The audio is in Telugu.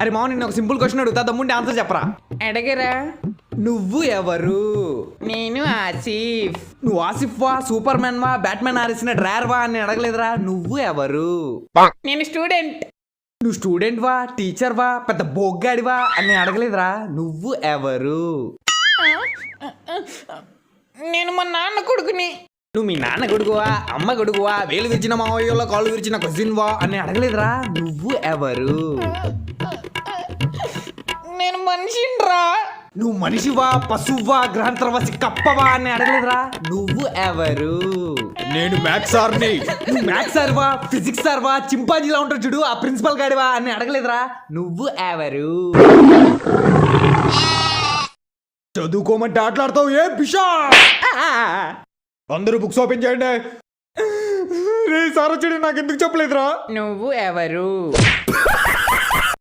అరే మామ నిన్న ఒక సింపుల్ క్వశ్చన్ అడుగుతా దమ్ముంటే ఆన్సర్ చెప్పరా. అడగరా. నువ్వు ఎవరు? నేను ఆసిఫ్. నువ్వు ఆసిఫ్ వా, సూపర్ మ్యాన్ వా, బ్యాట్మెన్ ఆరేసిన డ్రైవర్ వా అని అడగలేదురా. నువ్వు ఎవరు? నేను స్టూడెంట్. నువ్వు స్టూడెంట్ వా, టీచర్ వా, పెద్ద బొగ్గాడివా అని అడగలేదురా. నువ్వు ఎవరు? నేను మా నాన్న కొడుకుని. నువ్వు మీ నాన్న కొడుకువా, అమ్మ కొడుకువా, వేలు విరిచిన మావయ్యలో కాళ్ళు విరిచిన కజిన్ వా అని అడగలేదురా. నువ్వు ఎవరు? నేను మనిషిరా. నువ్వు మనిషివా, పశువా, గ్రహాంతరవాసి కప్పవా అని అడగలేదురా. నువ్వు ఎవరు? నేను మ్యాథ్స్ సార్ని. నువ్వు మ్యాథ్స్ సార్వా, ఫిజిక్స్ సార్వా, చింపాంజీలా ఉంటాడు చూడు ఆ ప్రిన్సిపల్ గాడివా అని అడగలేదురా. నువ్వు ఎవరు? చదువుకోమంటే ఆటలాడతావు ఏ పిషా. అందరూ బుక్స్ ఓపెన్ చేయండి. రే సార్ వచ్చాడు, నాకు ఎందుకు చెప్పలేదురా. నువ్వు ఎవరు?